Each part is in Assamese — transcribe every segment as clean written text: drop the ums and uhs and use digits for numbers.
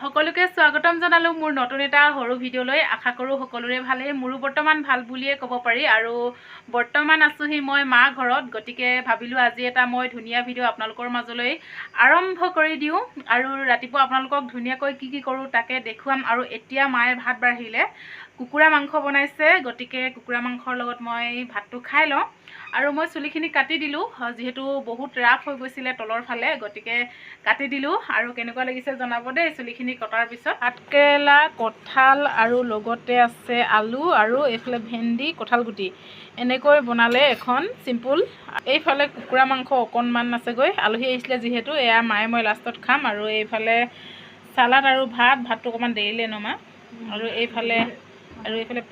সকলোকে স্বাগতম জনালো মোৰ নতুন এটা সৰু ভিডিঅ'লৈ। আশা কৰোঁ সকলোৰে ভালেই, মোৰো বৰ্তমান ভাল বুলিয়ে ক'ব পাৰি। আৰু বৰ্তমান আছোহি মই মা ঘৰত, গতিকে ভাবিলোঁ আজি এটা মই ধুনীয়া ভিডিঅ' আপোনালোকৰ মাজলৈ আৰম্ভ কৰি দিওঁ আৰু ৰাতিপুৱা আপোনালোকক ধুনীয়াকৈ কি কৰোঁ তাকে দেখুৱাম। আৰু এতিয়া মায়ে ভাত বাঢ়িলে, কুকুৰা মাংস বনাইছে, গতিকে কুকুৰা মাংসৰ লগত মই ভাতটো খাই লওঁ। আৰু মই চুলিখিনি কাটি দিলোঁ, যিহেতু বহুত ৰাফ হৈ গৈছিলে তলৰ ফালে, গতিকে কাটি দিলোঁ। আৰু কেনেকুৱা লাগিছে জনাব দেই চুলিখিনি কটাৰ পিছত। ভাতকেৰেলা, কঁঠাল আৰু লগতে আছে আলু আৰু এইফালে ভেন্দি, কঁঠাল গুটি, এনেকৈ বনালে এখন চিম্পুল। এইফালে কুকুৰা মাংস অকণমান আছেগৈ, আলহী আহিছিলে যিহেতু, এয়া মায়ে মই লাষ্টত খাম। আৰু এইফালে চালাড আৰু ভাতটো অকণমান দেৰিলে নমা। আৰু এইফালে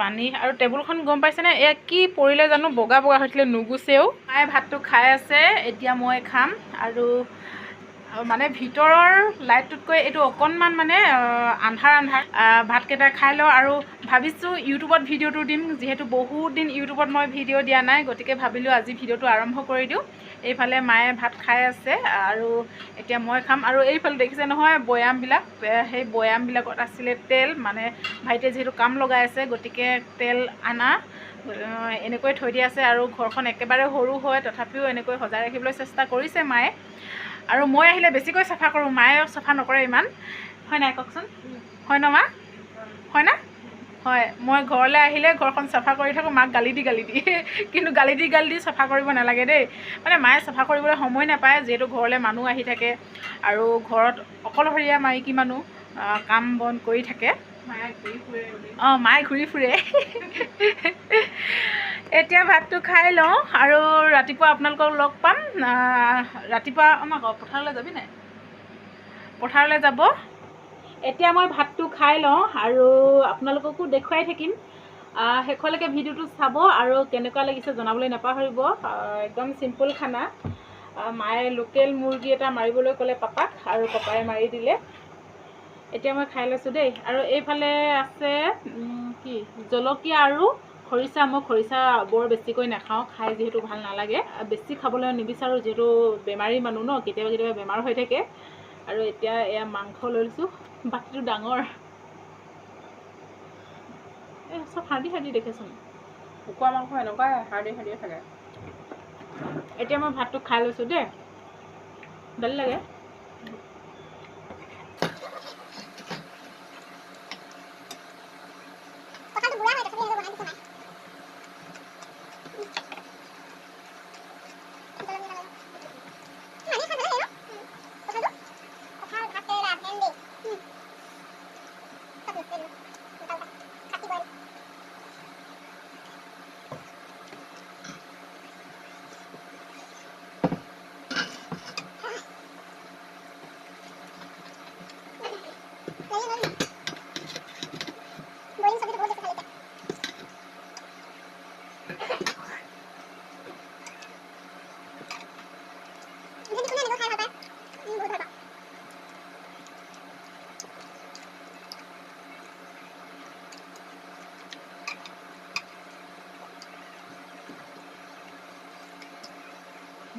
পানী আৰু টেবুলখন গম পাইছেনে, এয়া কি পৰিলে জানো, বগা হৈছিলে, নুগুচেও। মায়ে ভাতটো খাই আছে, এতিয়া মই খাম। আৰু মানে ভিতৰৰ লাইটটোতকৈ এইটো অকণমান মানে আন্ধাৰ ভাতকেইটা খাই লওঁ। আৰু ভাবিছোঁ ইউটিউবত ভিডিঅ'টো দিম, যিহেতু বহুত দিন ইউটিউবত মই ভিডিঅ' দিয়া নাই, গতিকে ভাবিলোঁ আজি ভিডিঅ'টো আৰম্ভ কৰি দিওঁ। এইফালে মায়ে ভাত খাই আছে আৰু এতিয়া মই খাম। আৰু এইফালে দেখিছে নহয় বৈয়ামবিলাক, সেই বৈয়ামবিলাকত আছিলে তেল, মানে ভাইটিয়ে যিহেতু কাম লগাই আছে, গতিকে তেল আনা এনেকৈ থৈ দিয়া আছে। আৰু ঘৰখন একেবাৰে সৰু হয়, তথাপিও এনেকৈ সজাই ৰাখিবলৈ চেষ্টা কৰিছে মায়ে। আৰু মই আহিলে বেছিকৈ চাফা কৰোঁ, মায়ে চাফা নকৰে ইমান, হয় নাই কওকচোন? হয় ন মা? হয় না? হয়, মই ঘৰলৈ আহিলে ঘৰখন চাফা কৰি থাকোঁ, মাক গালি দি কিন্তু গালি দি চাফা কৰিব নালাগে দেই। মানে মায়ে চাফা কৰিবলৈ সময় নাপায়, যিহেতু ঘৰলৈ মানুহ আহি থাকে আৰু ঘৰত অকলশৰীয়া মাইকী মানুহ কাম বন কৰি থাকে। মায়ে ঘূৰি ফুৰে। এতিয়া ভাতটো খাই লওঁ আৰু ৰাতিপুৱা আপোনালোকক লগ পাম। ৰাতিপুৱা আমাক পথাৰলৈ যাবি নাই? পথাৰলৈ যাব। এতিয়া মই ভাতটো খাই লওঁ আৰু আপোনালোককো দেখুৱাই থাকিম। শেষলৈকে ভিডিঅ'টো চাব আৰু কেনেকুৱা লাগিছে জনাবলৈ নাপাহৰিব। একদম চিম্পুল খানা। মায়ে লোকেল মুৰ্গী এটা মাৰিবলৈ ক'লে পাপাক, আৰু পাপাই মাৰি দিলে। এতিয়া মই খাই লৈছোঁ দেই। আৰু এইফালে আছে কি জলকীয়া আৰু খৰিচা। মই খৰিচা বৰ বেছিকৈ নাখাওঁ, খাই যিহেতু ভাল নালাগে, বেছি খাবলৈ নিবিচাৰোঁ, যিহেতু বেমাৰী মানুহ ন, কেতিয়াবা বেমাৰ হৈ থাকে। আৰু এতিয়া এয়া মাংস লৈছোঁ, বাতিটো ডাঙৰ, এই চব হাৰ্ডি দেখেচোন, কুকুৰা মাংস এনেকুৱাই হাৰ্ডিয়ে থাকে। এতিয়া মই ভাতটো খাই লৈছোঁ দেই, দালি লাগে।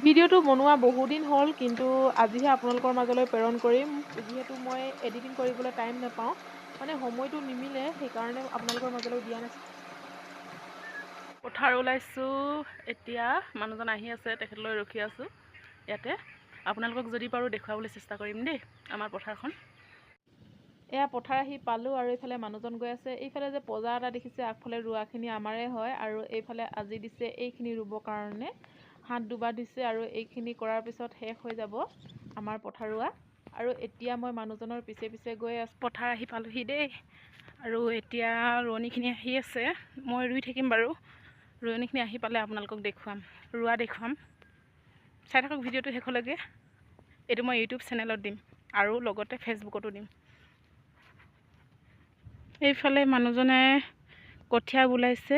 ভিডিঅ'টো বনোৱা বহুদিন হ'ল, কিন্তু আজিহে আপোনালোকৰ মাজলৈ প্ৰেৰণ কৰিম, যিহেতু মই এডিটিং কৰিবলৈ টাইম নাপাওঁ, মানে সময়টো নিমিলে, সেইকাৰণে আপোনালোকৰ মাজলৈ দিয়া নাছিলোঁ। পথাৰ ওলাইছোঁ এতিয়া, মানুহজন আহি আছে, তেখেতলৈ ৰখি আছোঁ ইয়াতে। আপোনালোকক যদি পাৰোঁ দেখুৱাবলৈ চেষ্টা কৰিম দেই আমাৰ পথাৰখন। এয়া পথাৰ আহি পালোঁ আৰু এইফালে মানুহজন গৈ আছে। এইফালে যে পজা এটা দেখিছে, আগফালে ৰোৱাখিনি আমাৰে হয়, আৰু এইফালে আজি দিছে এইখিনি ৰুবৰ কাৰণে, হাত দুবাৰ দিছে। আৰু এইখিনি কৰাৰ পিছত শেষ হৈ যাব আমাৰ পথাৰ ৰোৱা। আৰু এতিয়া মই মানুহজনৰ পিছে গৈ আছোঁ। পথাৰ আহি পালোহি দেই, আৰু এতিয়া ৰোৱনীখিনি আহি আছে, মই ৰুই থাকিম বাৰু। ৰোৱনীখিনি আহি পালে আপোনালোকক দেখুৱাম, ৰোৱা দেখুৱাম। চাই থাকক ভিডিঅ'টো শেষলৈকে। এইটো মই ইউটিউব চেনেলত দিম আৰু লগতে ফেচবুকতো দিম। এইফালে মানুহজনে কঠীয়া বোলাইছে।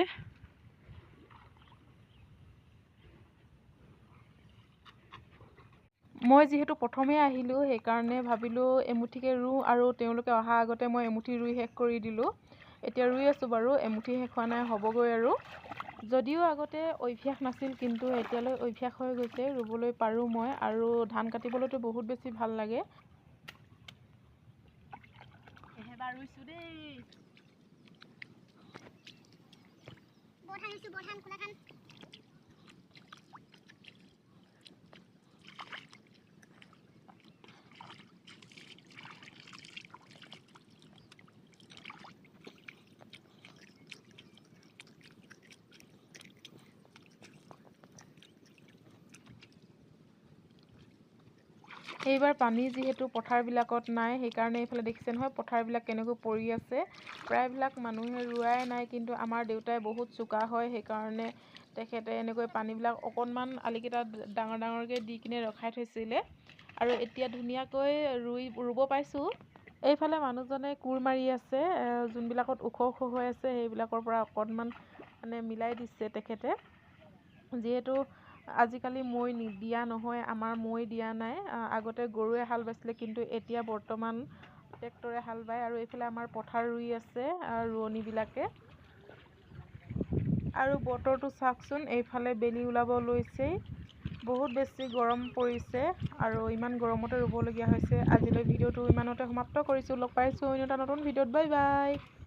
মই যিহেতু প্ৰথমে আহিলোঁ, সেইকাৰণে ভাবিলোঁ এমুঠিকে ৰুওঁ, আৰু তেওঁলোকে অহা আগতে মই এমুঠি ৰুই শেষ কৰি দিলোঁ। এতিয়া ৰুই আছোঁ বাৰু, এমুঠি শেষ হোৱা নাই, হ'বগৈ আৰু। যদিও আগতে অভ্যাস নাছিল, কিন্তু এতিয়ালৈ অভ্যাস হৈ গৈছে, ৰুবলৈ পাৰোঁ মই। আৰু ধান কাটিবলৈতো বহুত বেছি ভাল লাগে। এবাৰ ৰুইছোঁ দেই এইবাৰ পানী যিহেতু পথাৰবিলাকত নাই সেইকাৰণে এইফালে দেখিছে নহয় পথাৰবিলাক কেনেকৈ পৰি আছে প্ৰায়বিলাক মানুহে ৰোৱাই নাই কিন্তু আমাৰ দেউতাই বহুত চোকা হয় সেইকাৰণে তেখেতে এনেকৈ পানীবিলাক অকণমান আলিকেইটাত ডাঙৰ ডাঙৰকৈ দি কিনে ৰখাই থৈছিলে আৰু এতিয়া ধুনীয়াকৈ ৰুব পাইছোঁ এইফালে মানুহজনে কোৰ মাৰি আছে যোনবিলাকত ওখ ওখ হৈ আছে সেইবিলাকৰ পৰা অকণমান মানে মিলাই দিছে তেখেতে যিহেতু আজিকালি মৈ দিয়া নহয় আমাৰ মৈ দিয়া নাই আগতে গৰুৱে হাল বাইছিলে কিন্তু এতিয়া বৰ্তমান ট্ৰেক্টৰে হাল বায় আৰু এইফালে আমাৰ পথাৰ ৰুই আছে ৰোৱনীবিলাকে আৰু বতৰটো চাওকচোন এইফালে বেলি ওলাব লৈছেই বহুত বেছি গৰম পৰিছে আৰু ইমান গৰমতে ৰুবলগীয়া হৈছে আজিলৈ ভিডিঅ'টো ইমানতে সমাপ্ত কৰিছোঁ লগ পাইছোঁ অন্য এটা নতুন ভিডিঅ'ত বাই বাই